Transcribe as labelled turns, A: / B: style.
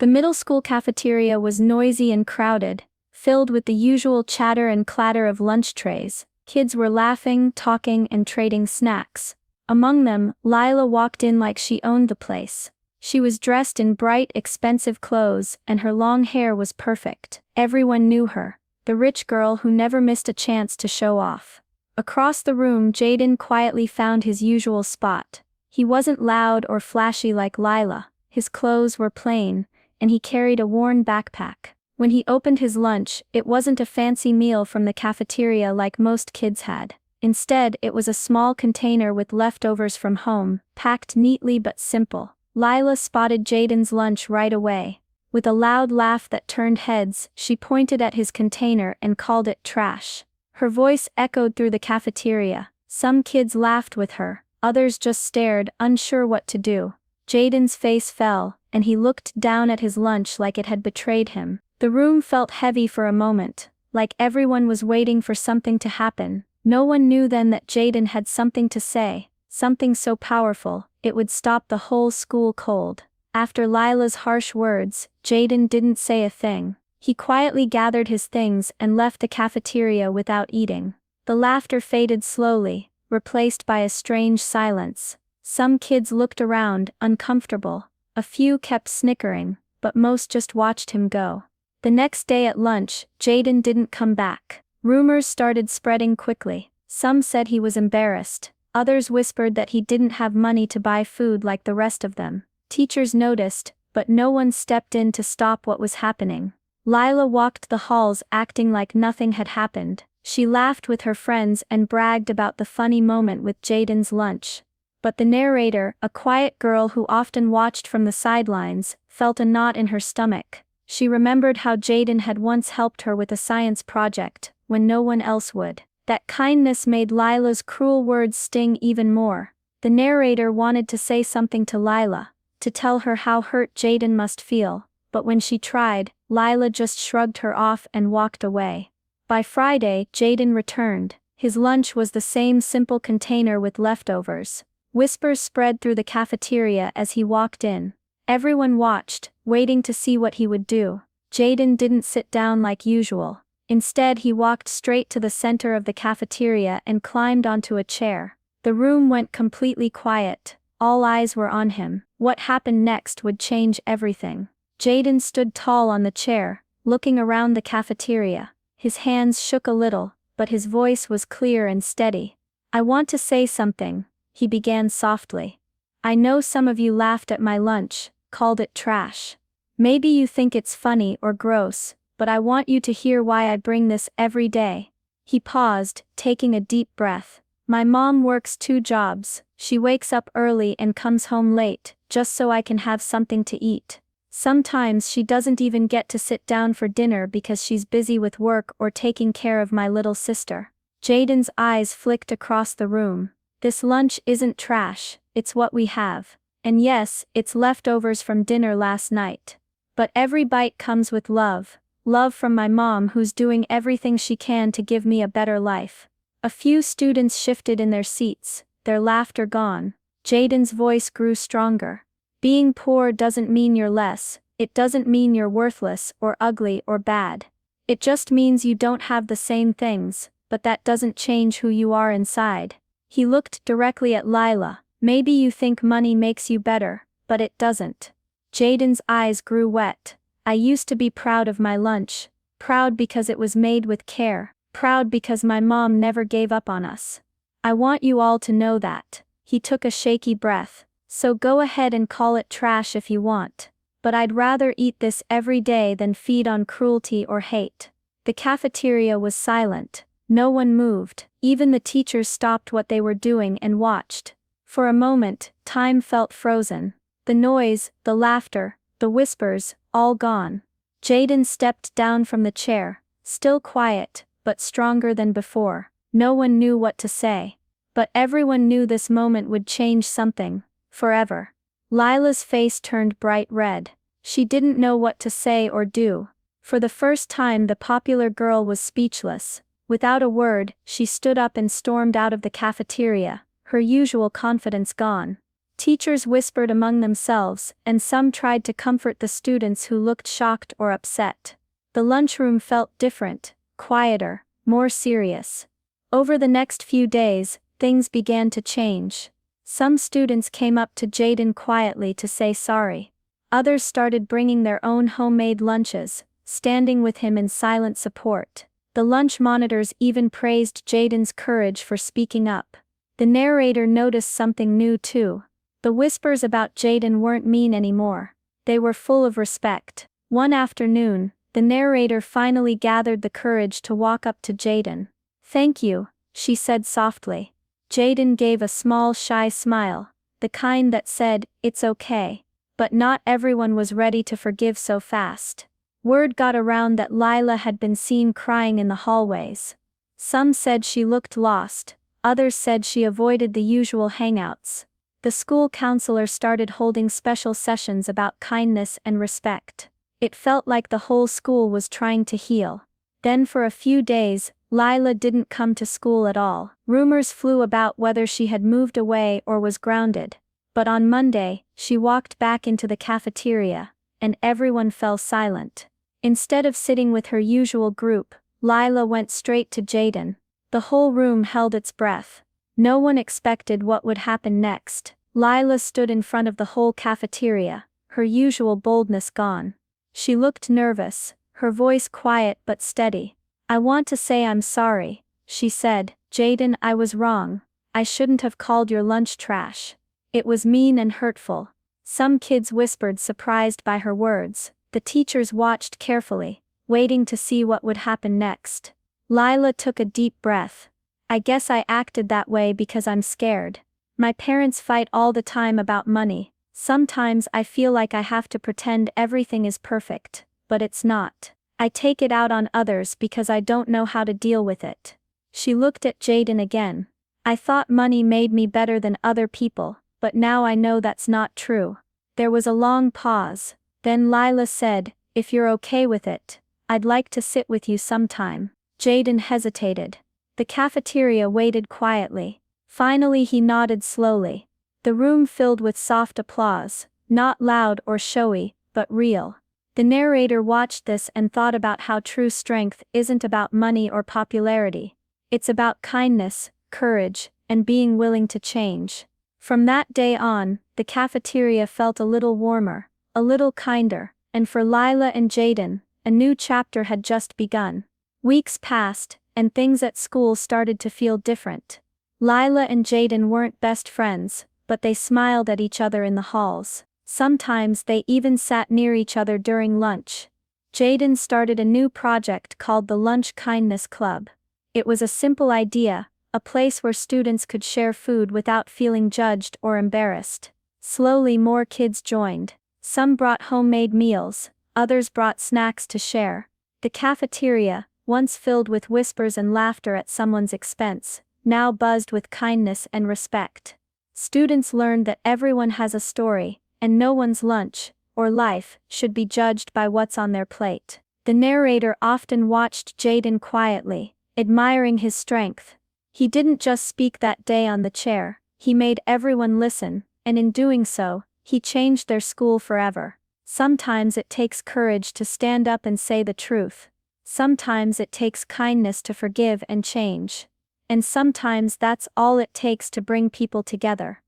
A: The middle school cafeteria was noisy and crowded, filled with the usual chatter and clatter of lunch trays. Kids were laughing, talking, and trading snacks. Among them, Lila walked in like she owned the place. She was dressed in bright, expensive clothes, and her long hair was perfect. Everyone knew her, the rich girl who never missed a chance to show off. Across the room, Jaden quietly found his usual spot. He wasn't loud or flashy like Lila, his clothes were plain, and he carried a worn backpack. When he opened his lunch, it wasn't a fancy meal from the cafeteria like most kids had. Instead, it was a small container with leftovers from home, packed neatly but simple. Lila spotted Jaden's lunch right away. With a loud laugh that turned heads, she pointed at his container and called it trash. Her voice echoed through the cafeteria. Some kids laughed with her, others just stared, unsure what to do. Jaden's face fell, and he looked down at his lunch like it had betrayed him. The room felt heavy for a moment, like everyone was waiting for something to happen. No one knew then that Jaden had something to say, something so powerful, it would stop the whole school cold. After Lila's harsh words, Jaden didn't say a thing. He quietly gathered his things and left the cafeteria without eating. The laughter faded slowly, replaced by a strange silence. Some kids looked around, uncomfortable. A few kept snickering, but most just watched him go. The next day at lunch, Jaden didn't come back. Rumors started spreading quickly. Some said he was embarrassed. Others whispered that he didn't have money to buy food like the rest of them. Teachers noticed, but no one stepped in to stop what was happening. Lila walked the halls acting like nothing had happened. She laughed with her friends and bragged about the funny moment with Jaden's lunch. But the narrator, a quiet girl who often watched from the sidelines, felt a knot in her stomach. She remembered how Jaden had once helped her with a science project, when no one else would. That kindness made Lila's cruel words sting even more. The narrator wanted to say something to Lila, to tell her how hurt Jaden must feel, but when she tried, Lila just shrugged her off and walked away. By Friday, Jaden returned. His lunch was the same simple container with leftovers. Whispers spread through the cafeteria as he walked in. Everyone watched, waiting to see what he would do. Jaden didn't sit down like usual. Instead, he walked straight to the center of the cafeteria and climbed onto a chair. The room went completely quiet. All eyes were on him. What happened next would change everything. Jaden stood tall on the chair, looking around the cafeteria. His hands shook a little, but his voice was clear and steady. "I want to say something," he began softly. "I know some of you laughed at my lunch, called it trash. Maybe you think it's funny or gross, but I want you to hear why I bring this every day." He paused, taking a deep breath. "My mom works 2 jobs. She wakes up early and comes home late, just so I can have something to eat. Sometimes she doesn't even get to sit down for dinner because she's busy with work or taking care of my little sister." Jaden's eyes flicked across the room. "This lunch isn't trash, it's what we have. And yes, it's leftovers from dinner last night. But every bite comes with love. Love from my mom who's doing everything she can to give me a better life." A few students shifted in their seats, their laughter gone. Jaden's voice grew stronger. "Being poor doesn't mean you're less, it doesn't mean you're worthless or ugly or bad. It just means you don't have the same things, but that doesn't change who you are inside." He looked directly at Lila. "Maybe you think money makes you better, but it doesn't." Jaden's eyes grew wet. "I used to be proud of my lunch. Proud because it was made with care. Proud because my mom never gave up on us. I want you all to know that." He took a shaky breath. "So go ahead and call it trash if you want. But I'd rather eat this every day than feed on cruelty or hate." The cafeteria was silent. No one moved. Even the teachers stopped what they were doing and watched. For a moment, time felt frozen. The noise, the laughter, the whispers, all gone. Jaden stepped down from the chair, still quiet, but stronger than before. No one knew what to say. But everyone knew this moment would change something, forever. Lila's face turned bright red. She didn't know what to say or do. For the first time, the popular girl was speechless. Without a word, she stood up and stormed out of the cafeteria, her usual confidence gone. Teachers whispered among themselves, and some tried to comfort the students who looked shocked or upset. The lunchroom felt different, quieter, more serious. Over the next few days, things began to change. Some students came up to Jaden quietly to say sorry. Others started bringing their own homemade lunches, standing with him in silent support. The lunch monitors even praised Jaden's courage for speaking up. The narrator noticed something new too. The whispers about Jaden weren't mean anymore. They were full of respect. One afternoon, the narrator finally gathered the courage to walk up to Jaden. "Thank you," she said softly. Jaden gave a small shy smile, the kind that said, "It's okay." But not everyone was ready to forgive so fast. Word got around that Lila had been seen crying in the hallways. Some said she looked lost, others said she avoided the usual hangouts. The school counselor started holding special sessions about kindness and respect. It felt like the whole school was trying to heal. Then for a few days, Lila didn't come to school at all. Rumors flew about whether she had moved away or was grounded. But on Monday, she walked back into the cafeteria, and everyone fell silent. Instead of sitting with her usual group, Lila went straight to Jaden. The whole room held its breath. No one expected what would happen next. Lila stood in front of the whole cafeteria, her usual boldness gone. She looked nervous, her voice quiet but steady. "I want to say I'm sorry," she said. "Jaden, I was wrong. I shouldn't have called your lunch trash. It was mean and hurtful." Some kids whispered, surprised by her words. The teachers watched carefully, waiting to see what would happen next. Lila took a deep breath. "I guess I acted that way because I'm scared. My parents fight all the time about money. Sometimes I feel like I have to pretend everything is perfect, but it's not. I take it out on others because I don't know how to deal with it." She looked at Jaden again. "I thought money made me better than other people, but now I know that's not true." There was a long pause. Then Lila said, "If you're okay with it, I'd like to sit with you sometime." Jaden hesitated. The cafeteria waited quietly. Finally he nodded slowly. The room filled with soft applause, not loud or showy, but real. The narrator watched this and thought about how true strength isn't about money or popularity. It's about kindness, courage, and being willing to change. From that day on, the cafeteria felt a little warmer, a little kinder, and for Lila and Jaden, a new chapter had just begun. Weeks passed, and things at school started to feel different. Lila and Jaden weren't best friends, but they smiled at each other in the halls. Sometimes they even sat near each other during lunch. Jaden started a new project called the Lunch Kindness Club. It was a simple idea, a place where students could share food without feeling judged or embarrassed. Slowly more kids joined. Some brought homemade meals, others brought snacks to share. The cafeteria, once filled with whispers and laughter at someone's expense, now buzzed with kindness and respect. Students learned that everyone has a story, and no one's lunch, or life, should be judged by what's on their plate. The narrator often watched Jaden quietly, admiring his strength. He didn't just speak that day on the chair, he made everyone listen, and in doing so, he changed their school forever. Sometimes it takes courage to stand up and say the truth. Sometimes it takes kindness to forgive and change. And sometimes that's all it takes to bring people together.